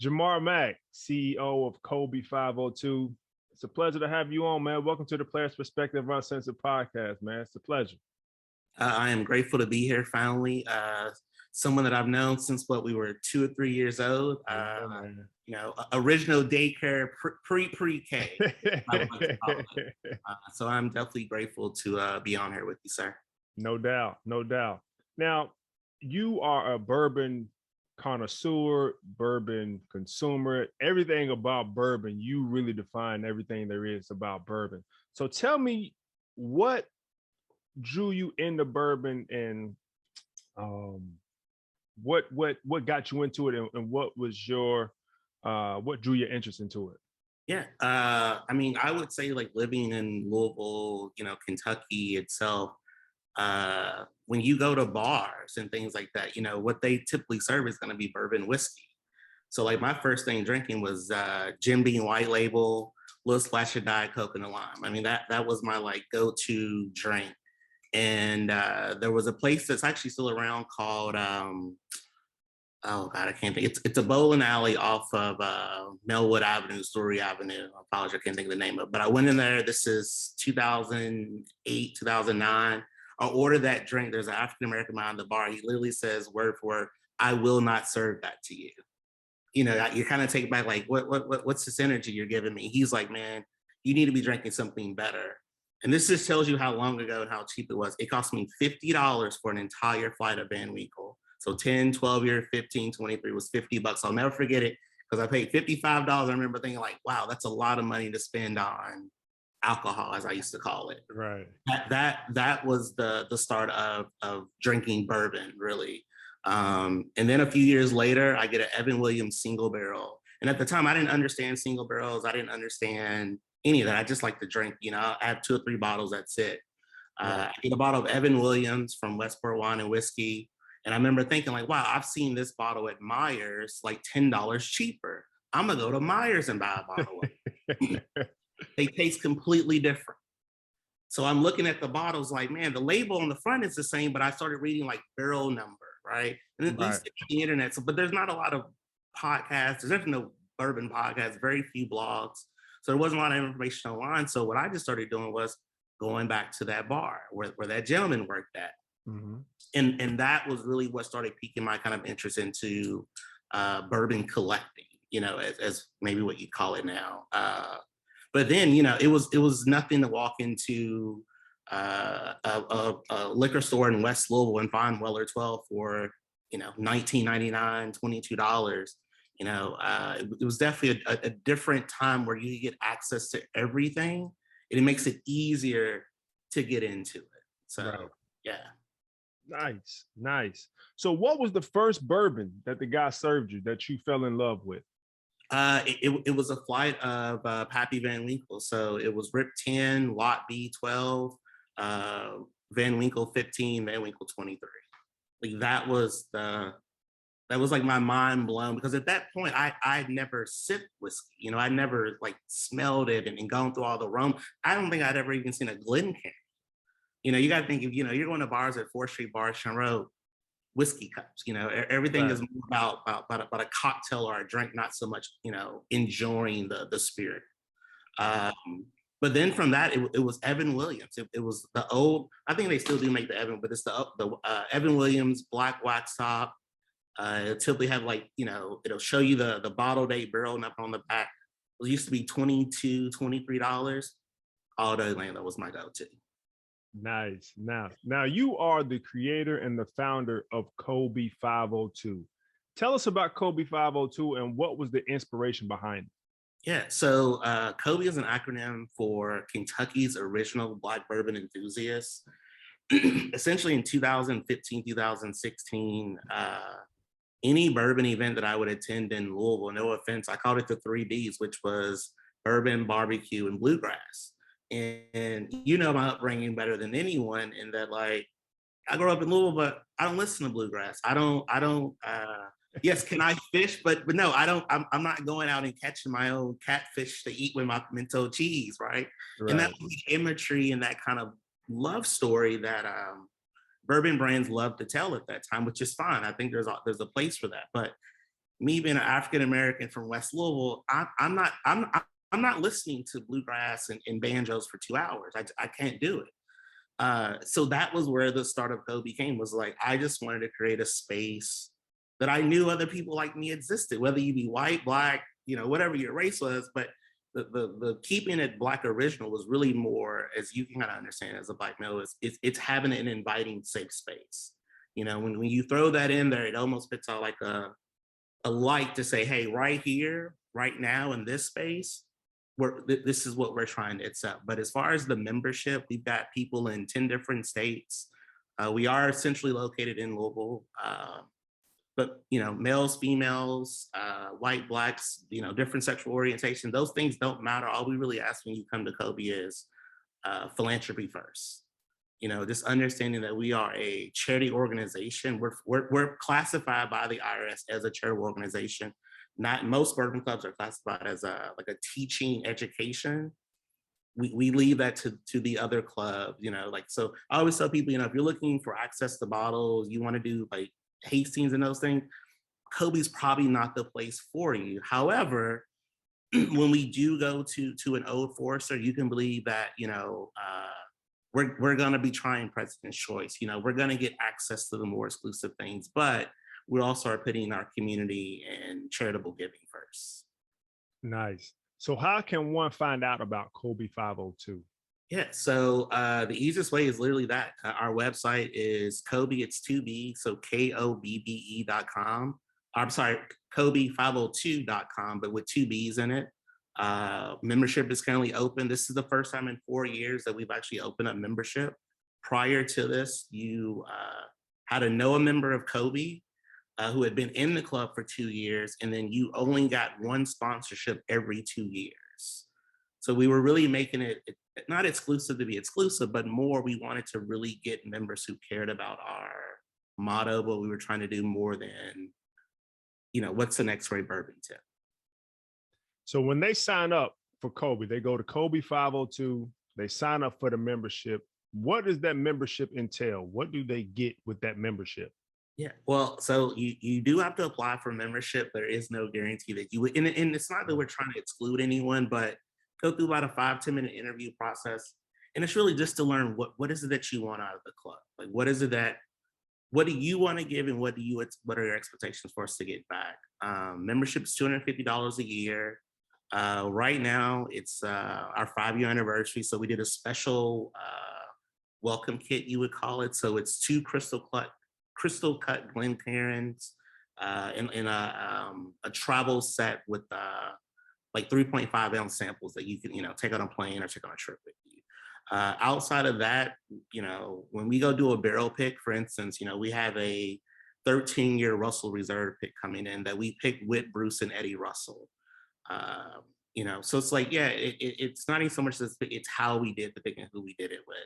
Jamar Mack, CEO of Kobe 502. It's a pleasure to have you on, man. Welcome to the Player's Perspective Uncensored podcast, man. It's a pleasure. I am grateful to be here finally. Someone that I've known since we were 2 or 3 years old. Original daycare pre-K. I would like to call it. So I'm definitely grateful to be on here with you, sir. No doubt, no doubt. Now, you are a bourbon connoisseur, bourbon consumer, everything about bourbon. You really define everything there is about bourbon. So tell me what drew you into bourbon and what got you into it and what was your what drew your interest into it? Yeah, I would say like living in Louisville, Kentucky itself, when you go to bars and things like that, what they typically serve is going to be bourbon whiskey. So like my first thing drinking was Jim Beam White Label, little splash of Diet Coke and a lime. I mean, that was my like go-to drink. And there was a place that's actually still around called, oh God, I can't think. It's a bowling alley off of Melwood Avenue, Story Avenue. I apologize, I can't think of the name of it. But I went in there, this is 2008, 2009. I ordered that drink. There's an African-American behind the bar. He literally says word for word, "I will not serve that to you." You kind of take back like, what's this energy you're giving me? He's like, man, you need to be drinking something better. And this just tells you how long ago and how cheap it was. It cost me $50 for an entire flight of Van Winkle. So 10, 12 year, 15, 23 was $50. I'll never forget it because I paid $55. I remember thinking like, wow, that's a lot of money to spend on alcohol, as I used to call it. Right. That was the start of drinking bourbon, really. And then a few years later, I get an Evan Williams single barrel. And at the time, I didn't understand single barrels. I didn't understand any of that. I just like to drink. I have 2 or 3 bottles. That's it. I get a bottle of Evan Williams from Westport Wine and Whiskey. And I remember thinking like, wow, I've seen this bottle at Myers like $10 cheaper. I'm going to go to Myers and buy a bottle of it. They taste completely different. So I'm looking at the bottles like, man, the label on the front is the same, but I started reading like barrel number, right? And then right. The internet, but there's not a lot of podcasts. There's no bourbon podcasts, very few blogs. So there wasn't a lot of information online. So what I just started doing was going back to that bar where that gentleman worked at. Mm-hmm. And that was really what started piquing my kind of interest into bourbon collecting, as maybe what you call it now. But then, it was nothing to walk into a liquor store in West Louisville and find Weller 12 for, $19.99, $22. It was definitely a different time where you get access to everything. And it makes it easier to get into it. So, right. Yeah. Nice. So what was the first bourbon that the guy served you that you fell in love with? It was a flight of Pappy Van Winkle. So it was Rip 10, Lot B 12, Van Winkle 15, Van Winkle 23. Like that was like my mind blown, because at that point I'd never sipped whiskey. I never like smelled it and gone through all the rum. I don't think I'd ever even seen a Glencairn. You got to think of, you're going to bars at 4th Street Bar, Road, whiskey cups. Everything right. is more about a cocktail or a drink, not so much, enjoying the spirit. But then from that, it was Evan Williams. It was the old, I think they still do make the Evan, but it's the Evan Williams black wax top. It'll typically have like, it'll show you the bottle date, barrel number on the back. It used to be $22, $23. All day long, that was my go-to. Nice. Now you are the creator and the founder of Kobe 502. Tell us about Kobe 502 and what was the inspiration behind it? Yeah, so Kobe is an acronym for Kentucky's original Black Bourbon Enthusiasts. Essentially in 2015, 2016, any bourbon event that I would attend in Louisville, no offense, I called it the 3 Bs, which was bourbon, barbecue, and bluegrass. And my upbringing better than anyone, in that like I grew up in Louisville, but I don't listen to bluegrass. I don't yes, can I fish? But no, I don't, I'm not going out and catching my own catfish to eat with my pimento cheese, right? And that was the imagery and that kind of love story that bourbon brands love to tell at that time, which is fine. I think there's a place for that. But me being an African American from West Louisville, I'm not listening to bluegrass and banjos for 2 hours. I can't do it. So that was where the start of Kobe came, was like, I just wanted to create a space that I knew other people like me existed, whether you be white, black, whatever your race was. But the keeping it Black original was really more, as you can kind of understand as a Black male, it's having an inviting safe space. When you throw that in there, it almost puts out like a light to say, hey, right here, right now in this space, this is what we're trying to accept. But as far as the membership, we've got people in 10 different states. We are centrally located in Louisville. But males, females, white, blacks, different sexual orientation, those things don't matter. All we really ask when you come to Kobe is philanthropy first. Just understanding that we are a charity organization. We're classified by the IRS as a charitable organization. Not most bourbon clubs are classified as a teaching education. We leave that to the other clubs, so I always tell people, if you're looking for access to bottles, you want to do like Hastings and those things, Kobe's probably not the place for you. However, when we do go to an Old Forester, you can believe that, we're going to be trying President's Choice. We're going to get access to the more exclusive things, but we also are putting our community and charitable giving first. Nice. So how can one find out about Kobe 502? Yeah, so the easiest way is literally that. Our website is Kobe, it's 2B, so KOBBE.com. I'm sorry, Kobe502.com, but with 2 B's in it. Membership is currently open. This is the first time in 4 years that we've actually opened up membership. Prior to this, you had to know a member of Kobe who had been in the club for 2 years, and then you only got one sponsorship every 2 years. So we were really making it not exclusive to be exclusive, but more we wanted to really get members who cared about our motto, but we were trying to do more than, what's the next great bourbon tip? So when they sign up for Kobe, they go to Kobe 502, they sign up for the membership. What does that membership entail? What do they get with that membership? Yeah, well, so you do have to apply for membership. There is no guarantee that you would, and it's not that we're trying to exclude anyone, but go through about a 5-10 minute interview process. And it's really just to learn what is it that you want out of the club? Like, what do you want to give, and what are your expectations for us to get back? Membership is $250 a year. Right now, it's our 5-year anniversary. So we did a special welcome kit, you would call it. So it's 2 crystal cut Glencairns in a travel set with like 3.5 ounce samples that you can, take on a plane or take on a trip with you. Outside of that, when we go do a barrel pick, for instance, we have a 13-year Russell Reserve pick coming in that we picked with Bruce and Eddie Russell. So it's like, yeah, it's not even so much as it's how we did the pick and who we did it with.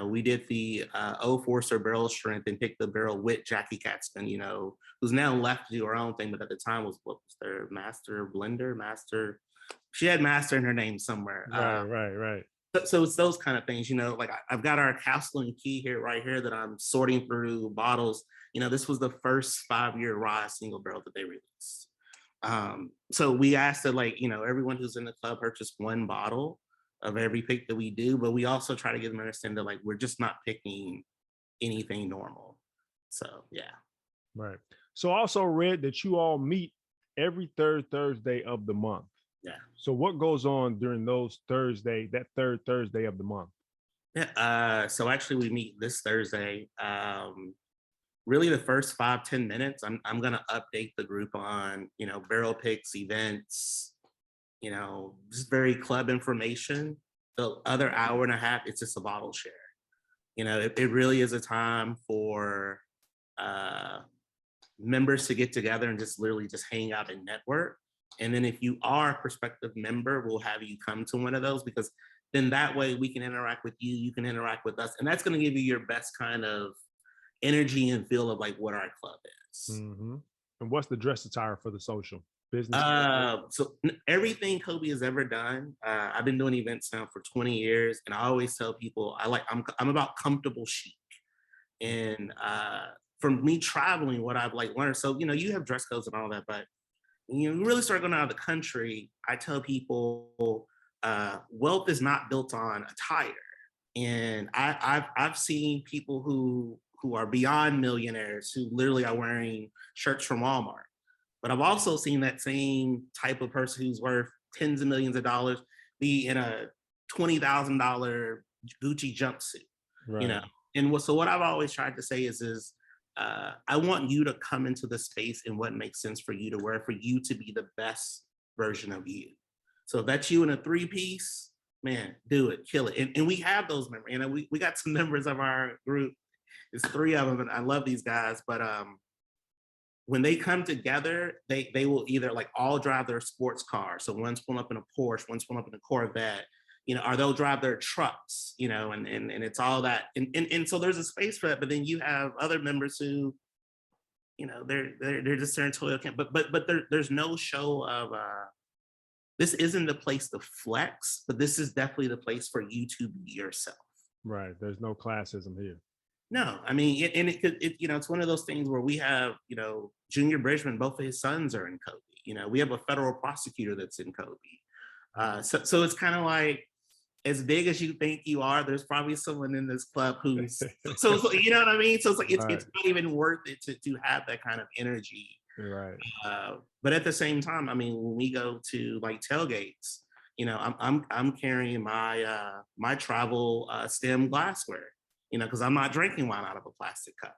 We did the Old Forester barrel strength and picked the barrel with Jackie Katzman, who's now left to do her own thing, but at the time what was their master blender, she had master in her name somewhere. Right. So it's those kind of things, like I've got our Castle and Key here, right here, that I'm sorting through bottles. This was the first 5-year rye single barrel that they released. So we asked that, everyone who's in the club purchase 1 bottle of every pick that we do, but we also try to get them to understand that we're just not picking anything normal. So yeah. Right. So I also read that you all meet every third Thursday of the month. Yeah. So what goes on during that third Thursday of the month? Yeah. So actually we meet this Thursday. Really the first 5-10 minutes, I'm gonna update the group on, barrel picks, events, just very club information. The other hour and a half, it's just a bottle share. It really is a time for members to get together and just literally just hang out and network. And then if you are a prospective member, we'll have you come to one of those, because then that way we can interact with you, you can interact with us. And that's going to give you your best kind of energy and feel of what our club is. Mm-hmm. And what's the dress attire for the social business? So everything Kobe has ever done, I've been doing events now for 20 years, and I always tell people I'm about comfortable chic. And from me traveling, what I've like learned. So, you have dress codes and all that, but when you really start going out of the country, I tell people wealth is not built on attire. And I've seen people who are beyond millionaires who literally are wearing shirts from Walmart. But I've also seen that same type of person who's worth tens of millions of dollars be in a $20,000 Gucci jumpsuit, you know. Right. And what I've always tried to say is I want you to come into the space and what makes sense for you to wear, for you to be the best version of you. So if that's you in a three-piece, man, do it, kill it. And we have those members. We got some members of our group. It's three of them, and I love these guys. But when they come together, they will either like all drive their sports car. So one's pulling up in a Porsche, one's pulling up in a Corvette, or they'll drive their trucks, and it's all that. And so there's a space for that. But then you have other members who, they're just there in Toyota camp. But there's no show of this isn't the place to flex, but this is definitely the place for you to be yourself. Right. There's no classism here. No, I mean, it's one of those things where we have, Junior Bridgman, both of his sons are in Kobe. We have a federal prosecutor that's in Kobe. So it's kind of like, as big as you think you are, there's probably someone in this club who's, so you know what I mean? So it's like, it's not even worth it to have that kind of energy. Right. But at the same time, I mean, when we go to like tailgates, I'm carrying my travel stem glassware, because I'm not drinking wine out of a plastic cup.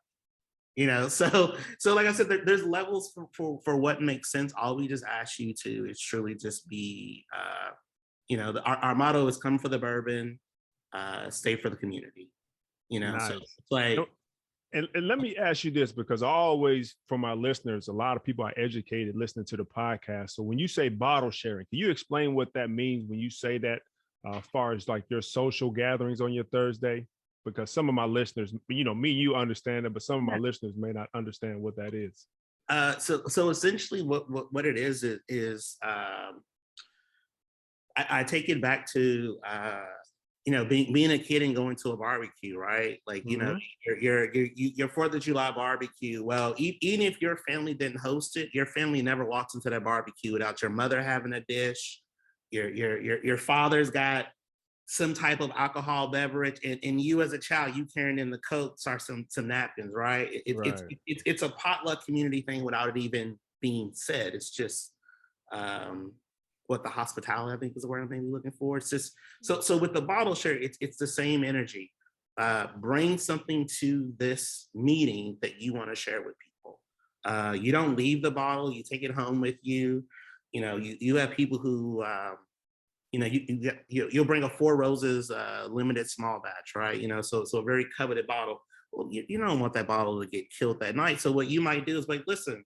So like I said, there's levels for what makes sense. All we just ask you to is truly just be, our motto is come for the bourbon, stay for the community. Nice. So it's like. And let me ask you this, because I always, for my listeners, a lot of people are educated listening to the podcast. So when you say bottle sharing, can you explain what that means when you say that, as far as like your social gatherings on your Thursday? Because some of my listeners, me and you understand it, but some of my listeners may not understand what that is. So essentially what it is I take it back to being a kid and going to a barbecue, right? Like, your 4th of July barbecue. Well, even if your family didn't host it, your family never walks into that barbecue without your mother having a dish. Your father's got some type of alcohol beverage, and you as a child, you carrying in the coats or some napkins, right? It's a potluck community thing without it even being said. It's just what the hospitality, I think, is the word I'm maybe looking for. It's just so with the bottle share, it's the same energy. Bring something to this meeting that you want to share with people. You don't leave the bottle, you take it home with you. You have people who you'll bring a Four Roses limited small batch, right? So a very coveted bottle. Well, you don't want that bottle to get killed that night. So what you might do is like, listen,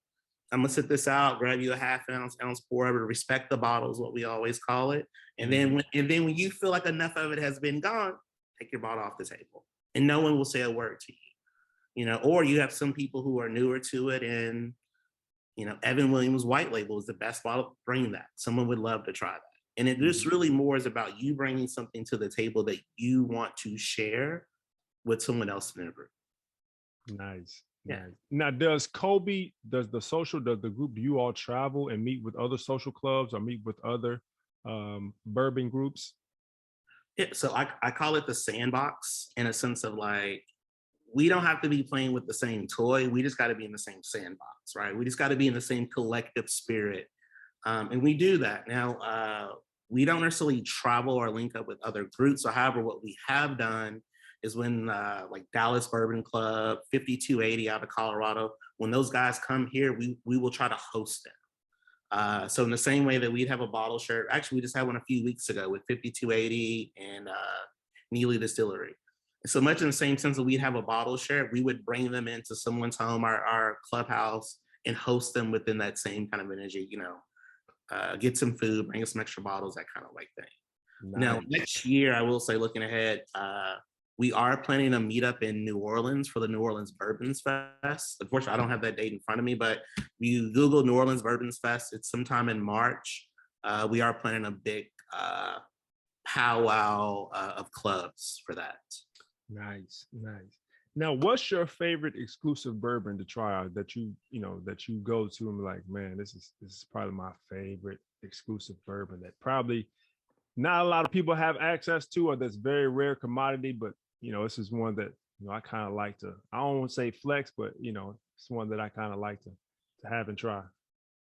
I'm gonna sit this out, grab you a half-ounce pour of it, respect the bottle is what we always call it. And then when you feel like enough of it has been gone, take your bottle off the table. And no one will say a word to you. Or you have some people who are newer to it, and Evan Williams White Label is the best bottle. Bring that. Someone would love to try that. And it just really more is about you bringing something to the table that you want to share with someone else in the group. Nice. Yeah. Now, does the group, do you all travel and meet with other social clubs or meet with other bourbon groups? Yeah, so I call it the sandbox, in a sense of like, we don't have to be playing with the same toy. We just got to be in the same sandbox, right? We just got to be in the same collective spirit. And we do that. Now, we don't necessarily travel or link up with other groups. So, however, what we have done is when like Dallas Bourbon Club, 5280 out of Colorado, when those guys come here, we will try to host them. So in the same way that we'd have a bottle share, actually we just had one a few weeks ago with 5280 and Neely Distillery. So much in the same sense that we'd have a bottle share, we would bring them into someone's home, our clubhouse, and host them within that same kind of energy, get some food, bring some extra bottles, that kind of like thing. Nice. Now, next year, I will say, looking ahead, we are planning a meetup in New Orleans for the New Orleans Bourbons Fest. Unfortunately, I don't have that date in front of me, but you Google New Orleans Bourbons Fest, it's sometime in March. We are planning a big powwow of clubs for that. Nice. Now, what's your favorite exclusive bourbon to try out that you go to and be like, man, this is probably my favorite exclusive bourbon that probably not a lot of people have access to, or that's very rare commodity, but this is one that I kind of like to. I don't want to say flex, but it's one that I kind of like to have and try.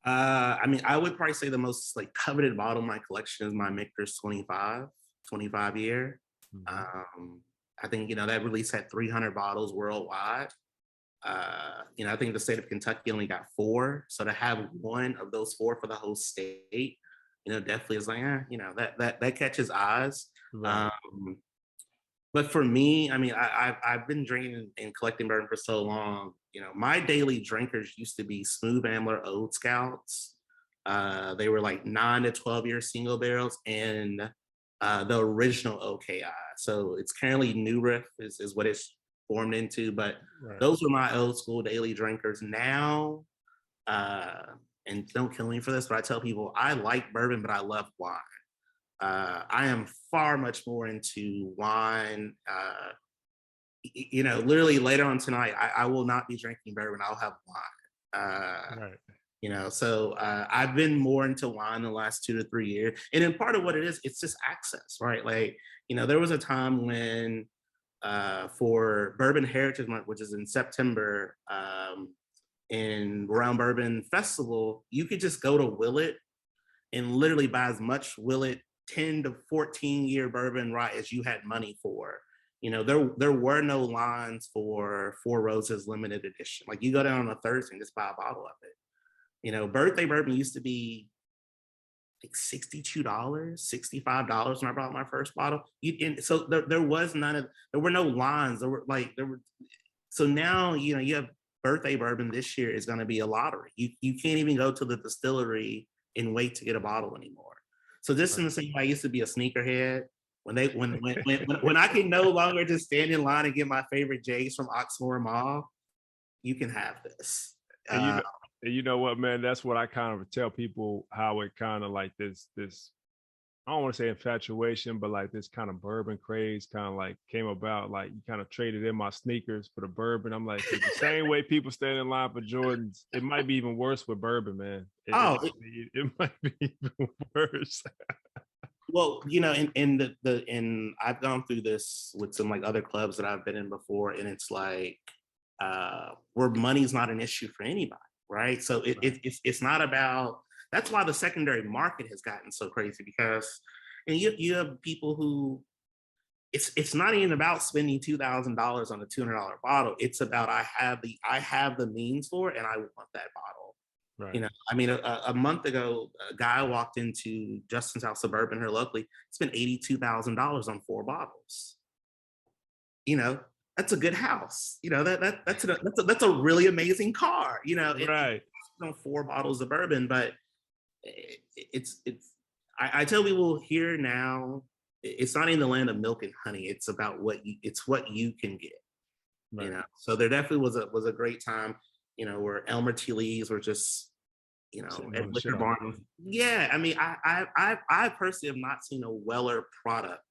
I mean, I would probably say the most like coveted bottle in my collection is my Michter's 25 year. Mhm. I think, that release had 300 bottles worldwide. I think the state of Kentucky only got 4. So to have one of those 4 for the whole state, definitely is like, that catches eyes. Right. But for me, I mean, I've been drinking and collecting bourbon for so long. My daily drinkers used to be Smooth Ambler Old Scouts. They were like 9 to 12 year single barrels, and the original OKI. So it's currently New Riff is what it's formed into. But Right. those were my old school daily drinkers. Now, and don't kill me for this, but I tell people I like bourbon, but I love wine. I am far much more into wine. Literally later on tonight, I will not be drinking bourbon. I'll have wine. Right. So I've been more into wine the last 2 to 3 years. And then part of what it is, it's just access, right? Like, there was a time when for Bourbon Heritage Month, which is in September, in around Bourbon Festival, you could just go to Willet and literally buy as much Willet 10 to 14 year bourbon rye as you had money for. There were no lines for Four Roses limited edition. Like you go down on a Thursday and just buy a bottle of it. Birthday bourbon used to be like $62, $65 when I bought my first bottle. So there were no lines. So now, you have birthday bourbon this year is going to be a lottery. You can't even go to the distillery and wait to get a bottle anymore. So just in the same way I used to be a sneakerhead, when I can no longer just stand in line and get my favorite J's from Oxmoor Mall, you can have this. And you know what, man? That's what I kind of tell people, how it kind of like this. I don't want to say infatuation, but like this kind of bourbon craze kind of like came about. Like you kind of traded in my sneakers for the bourbon. I'm like, the same way people stand in line for Jordans, it might be even worse with bourbon, man. It might be even worse. Well, and I've gone through this with some like other clubs that I've been in before, and it's like where money's not an issue for anybody, right? So it's not about. That's why the secondary market has gotten so crazy, because and you have people who it's not even about spending $2,000 on a $200 bottle. It's about I have the means for it and I want that bottle. Right. I mean, a month ago, a guy walked into Justin's House Suburban here locally, spent $82,000 on 4 bottles. That's a good house. That's a really amazing car. Right. On 4 bottles of bourbon, but I tell people here now, it's not in the land of milk and honey. It's about what you can get. Right. So there definitely was a great time, where Elmer T. Lee's were just, at liquor barn. Yeah, I mean, I personally have not seen a Weller product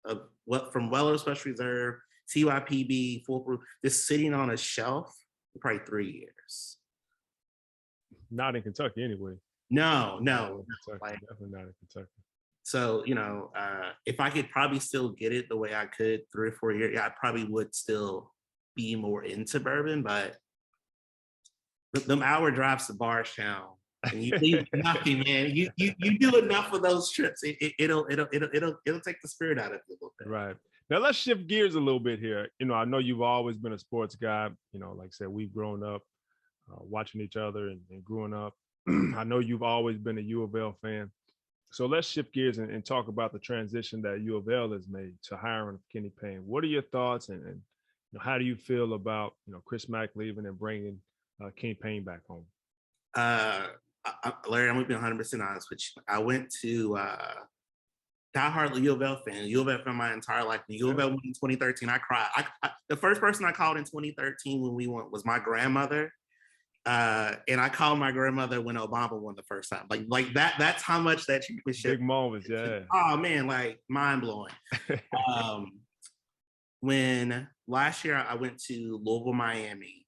of from Weller Special Reserve, CYPB, Full Proof, just sitting on a shelf for probably 3 years. Not in Kentucky, anyway. No. Definitely not in Kentucky. So, if I could probably still get it the way I could 3 or 4 years, I probably would still be more into bourbon, but them hour drives to Barstown and you leave nothing, man. You do enough of those trips, it'll take the spirit out of it a little bit. Right. Now let's shift gears a little bit here. I know you've always been a sports guy. Like I said, we've grown up watching each other and growing up. I know you've always been a U of L fan. So let's shift gears and talk about the transition that U of L has made to hiring Kenny Payne. What are your thoughts, and how do you feel about Chris Mack leaving and bringing Kenny Payne back home? Larry, I'm going to be 100% honest with you. I went to diehard U of L fan, U of L fan my entire life. The U of L won in 2013. I cried. The first person I called in 2013 when we won was my grandmother. And I called my grandmother when Obama won the first time. Like that. That's how much that championship. Big moments, yeah. Oh man, like mind blowing. When last year I went to Louisville, Miami,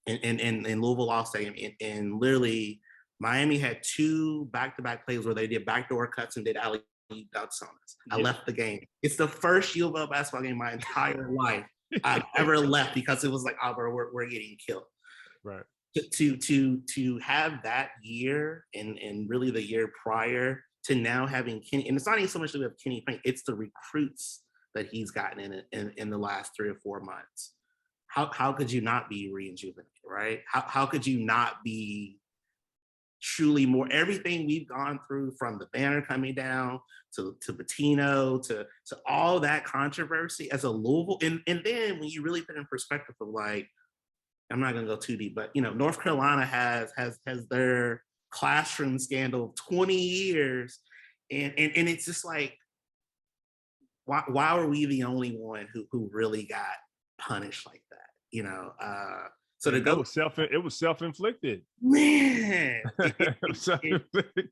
in Louisville Law Stadium, and literally Miami had 2 back-to-back plays where they did backdoor cuts and did alley dunks on us. I left the game. It's the first U of L basketball game my entire life I've ever left because it was like, oh, bro, we're getting killed. Right. To have that year and really the year prior to now having Kenny, and it's not even so much that we have Kenny Payne, it's the recruits that he's gotten in the last 3 or 4 months. How could you not be rejuvenated, right? How could you not be truly more, everything we've gone through, from the banner coming down to Patino to all that controversy as a Louisville, and then when you really put in perspective of, like, I'm not gonna go too deep, but North Carolina has their classroom scandal of 20 years, and it's just like, why were we the only one who really got punished like that? So to go, it was self-inflicted. man. It was self-inflicted.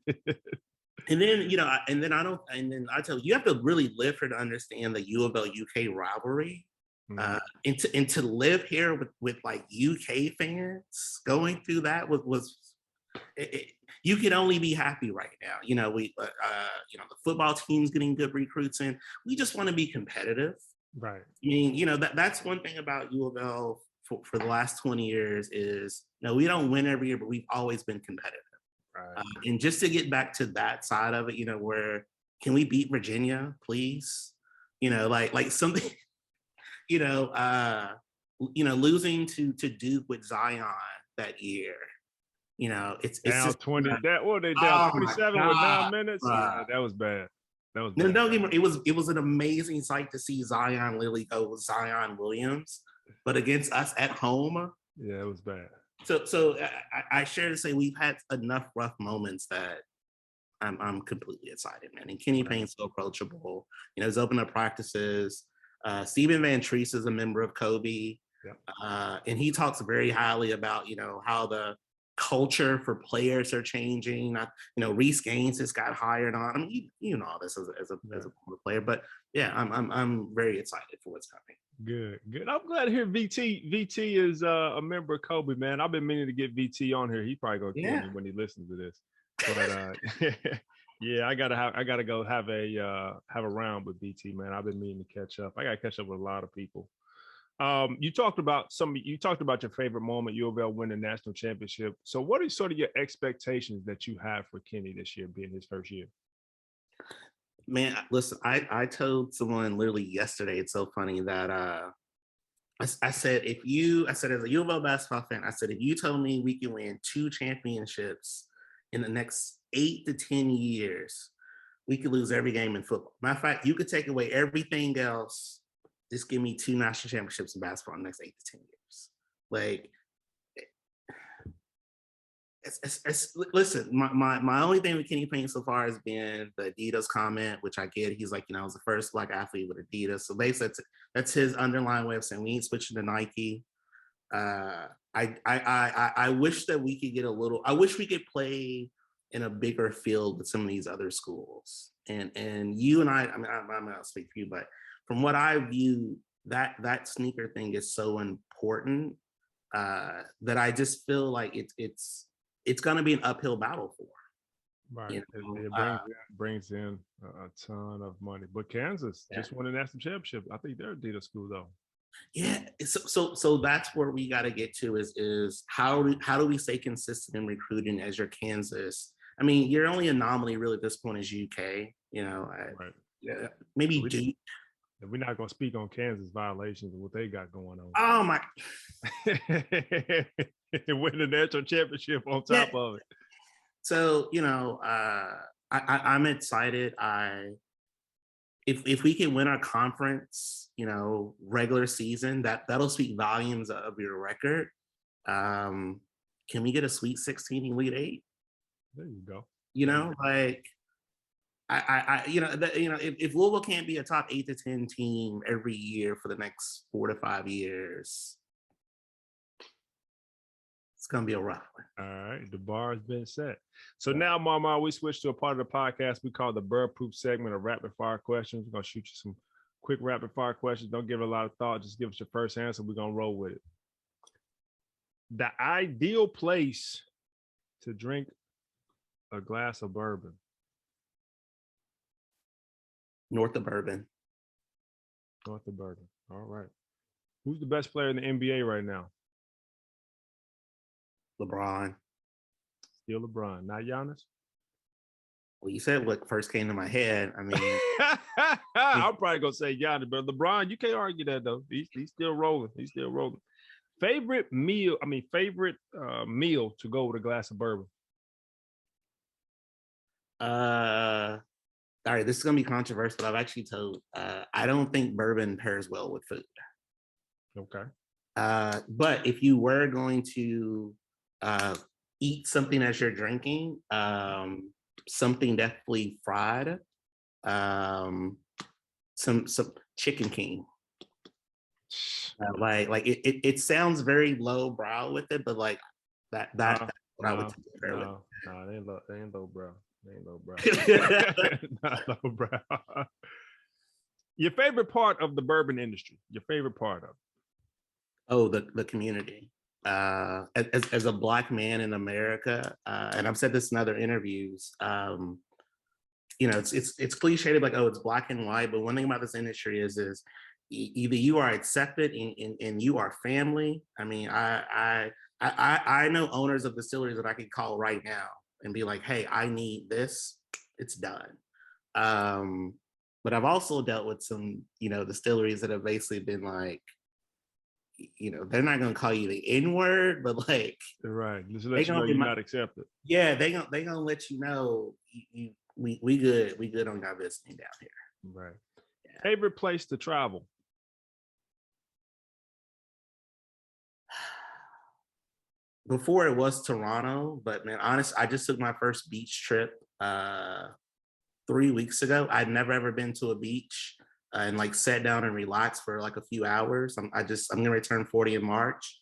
And then I tell you have to really live here to understand the U of L UK rivalry. And to live here with like UK fans going through that was you can only be happy right now. We the football team's getting good recruits in. We just want to be competitive. Right. I mean, that's one thing about U of L for the last 20 years is, we don't win every year, but we've always been competitive. Right. And just to get back to that side of it, where can we beat Virginia, please? Like something, losing to Duke with Zion that year. It's down just 20. That what they down 27 with 9 minutes. Bruh. Yeah, that was bad. No, it was an amazing sight to see Zion literally go with Zion Williams, but against us at home. Yeah, it was bad. So I share to say we've had enough rough moments that I'm completely excited, man. And Kenny Payne's so approachable. He's opened up practices. Stephen Van Treese is a member of Kobe. Yep. And he talks very highly about, how the culture for players are changing. Reese Gaines has got hired on. I mean, you know all this as a player, but yeah, I'm very excited for what's coming. Good. I'm glad to hear VT. VT is a member of Kobe, man. I've been meaning to get VT on here. He probably gonna kill me when he listens to this. But yeah, I gotta go have a round with VT, man. I've been meaning to catch up. I gotta catch up with a lot of people. You talked about your favorite moment, U of L winning the national championship. So what are sort of your expectations that you have for Kenny this year, being his first year? Man, listen, I told someone literally yesterday, it's so funny that I said, as a U of L basketball fan, I said, if you told me we can win 2 championships in the next 8 to 10 years, we could lose every game in football. Matter of fact, you could take away everything else, just give me 2 national championships in basketball in the next 8 to 10 years. Like, listen, my only thing with Kenny Payne so far has been the Adidas comment, which I get. He's like, I was the first Black athlete with Adidas. So basically, that's his underlying way of saying we ain't switching to Nike. I wish that we could get I wish we could play in a bigger field with some of these other schools. And you and I'm not speak for you, but from what I view, that sneaker thing is so important that I just feel like it's going to be an uphill battle for. Right. It brings in a ton of money. But Kansas just won a national championship. I think they're Adidas school though. Yeah. So that's where we got to get to is how do we stay consistent in recruiting as your Kansas? I mean, your only anomaly really at this point is UK. Right. Yeah, maybe Duke. We're not going to speak on Kansas violations and what they got going on. Oh my! Win the national championship on top of it. So I'm excited. If we can win our conference, regular season, that'll speak volumes of your record. Can we get a Sweet 16 in Elite 8? There you go. Like. If Louisville can't be a top 8 to 10 team every year for the next 4 to 5 years, it's gonna be a rough one. All right, the bar has been set. So now, Mama, we switch to a part of the podcast we call the Bird Proof segment of rapid fire questions. We're gonna shoot you some Quick rapid fire questions. Don't give it a lot of thought. Just give us your first answer. We're gonna roll with it. The ideal place to drink a glass of bourbon. North of Bourbon. North of bourbon. All right. Who's the best player in the NBA right now? LeBron. Still LeBron, not Giannis. Well, you said what first came to my head. I mean, I'm probably gonna say Giannis, but LeBron, you can't argue that though. He's still rolling. He's still rolling. Favorite meal? Favorite meal to go with a glass of bourbon. All right, this is gonna be controversial, but I've actually told I don't think bourbon pairs well with food. Okay. But if you were going to eat something as you're drinking, something definitely fried, some chicken king. Like it sounds very low brow with it, but like that's what I would compare with. No, they ain't low brow. They ain't low brow. Not low brow. Your favorite part of the bourbon industry? Your favorite part of it? Oh, the community. As a Black man in America, and I've said this in other interviews, it's cliched like, oh, it's black and white, but one thing about this industry is either you are accepted and you are family. I mean, I know owners of distilleries that I could call right now and be like, hey, I need this. It's done. But I've also dealt with some, distilleries that have basically been like, they're not gonna call you the N-word, but like, right, just let you know you're not accepted. Yeah, they gonna let you know we good on our visiting down here. Right. Yeah. Favorite place to travel? Before it was Toronto, but man, honest, I just took my first beach trip 3 weeks ago. I'd never ever been to a beach and like sat down and relaxed for like a few hours. I'm gonna return 40 in March.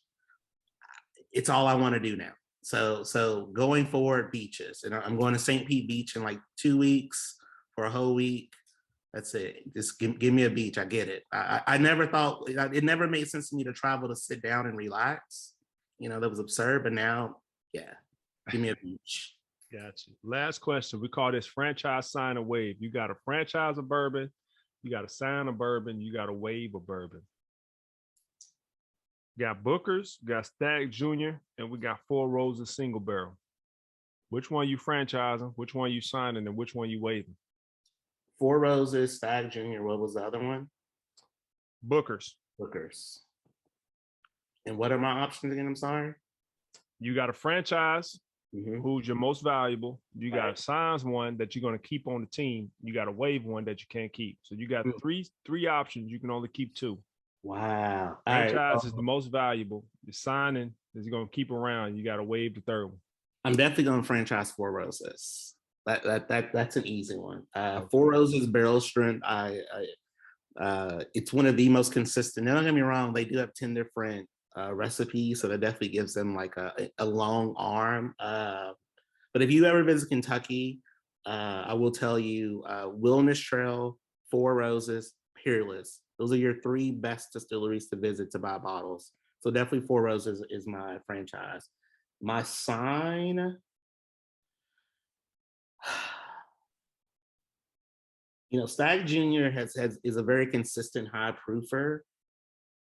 It's all I want to do now. So going forward, beaches, and I'm going to St. Pete Beach in like 2 weeks for a whole week. That's it. Just give me a beach. I get it. I never thought, it never made sense to me to travel to sit down and relax. That was absurd, but now, yeah, give me a beach. Gotcha. Last question. We call this franchise sign a wave. You got a franchise of bourbon, you got a sign of bourbon, you got a wave of bourbon. Got Booker's, got Stag Jr., and we got Four Roses single barrel. Which one you franchising? Which one you signing? And which one you waiving? Four Roses, Stag Jr. What was the other one? Booker's. And what are my options again? I'm sorry. You got a franchise, who's your most valuable. You got a signs one that you're going to keep on the team. You got a waive one that you can't keep. So you got three options. You can only keep two. Wow. Franchise is the most valuable. The signing is going to keep around. You got to waive the third one. I'm definitely going to franchise Four Roses. That's an easy one. Four Roses barrel strength. It's one of the most consistent. Now, don't get me wrong, they do have 10 different recipes, so that definitely gives them like a long arm. But if you ever visit Kentucky, I will tell you, Wilderness Trail, Four Roses, Peerless. Those are your three best distilleries to visit to buy bottles. So definitely Four Roses is my franchise. My sign, Stag Jr. is a very consistent high proofer,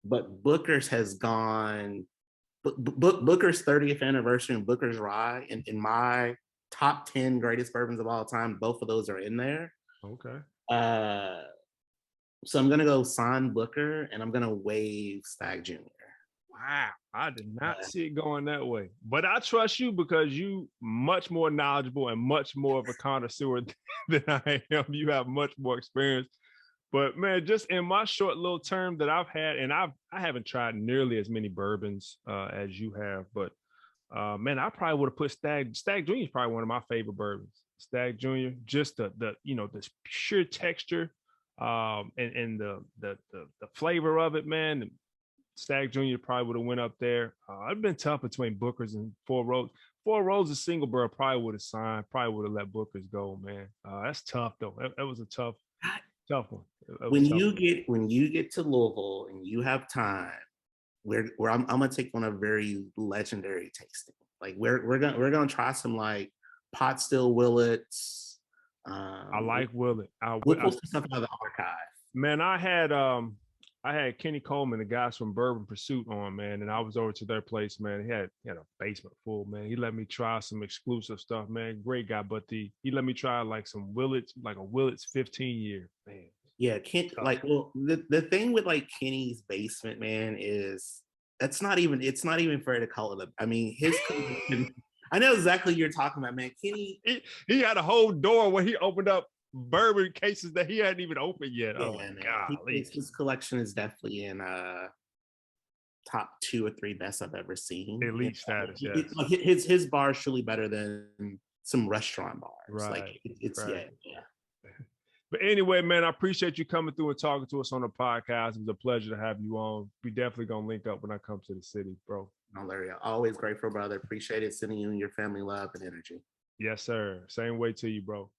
but Booker's has gone. Booker's 30th anniversary and Booker's Rye in my top 10 greatest bourbons of all time. Both of those are in there. Okay. So I'm gonna go sign Booker and I'm gonna waive Stag Jr. Wow, I did not see it going that way. But I trust you because you much more knowledgeable and much more of a connoisseur than I am. You have much more experience. But man, just in my short little term that I've had, and I haven't tried nearly as many bourbons as you have, but man, I probably would have put Stag Jr. is probably one of my favorite bourbons. Stag Jr. Just the this pure texture and the flavor of it, man. Stag Jr. probably would have went up there. It's been tough between Booker's and Four Roses. Four Roses single barrel probably would have signed. Probably would have let Booker's go, man. That's tough though. That was a tough tough one. When you get to Louisville and you have time, I'm gonna take on a very legendary tasting. Like we're gonna try some like pot still Willets. I like Willet. We'll pull some stuff out of the archive. Man, I had Kenny Coleman, the guys from Bourbon Pursuit on, man, and I was over to their place, man. He had a basement full, man. He let me try some exclusive stuff, man. Great guy, but he let me try like some Willets, like a Willets 15-year, man. Yeah, the thing with like Kenny's basement, man, is it's not even fair to call it I mean, his I know exactly what you're talking about, man. Kenny, he had a whole door where he opened up bourbon cases that he hadn't even opened yet. Yeah, oh my god, his collection is definitely in top 2 or 3 best I've ever seen. Elite status. Yes. His bar is surely better than some restaurant bars. Right. Like it's right. yeah. But anyway, man, I appreciate you coming through and talking to us on the podcast. It was a pleasure to have you on. We definitely gonna link up when I come to the city, bro. No, Larry, always grateful, brother. Appreciate it. Sending you and your family love and energy. Yes, sir. Same way to you, bro.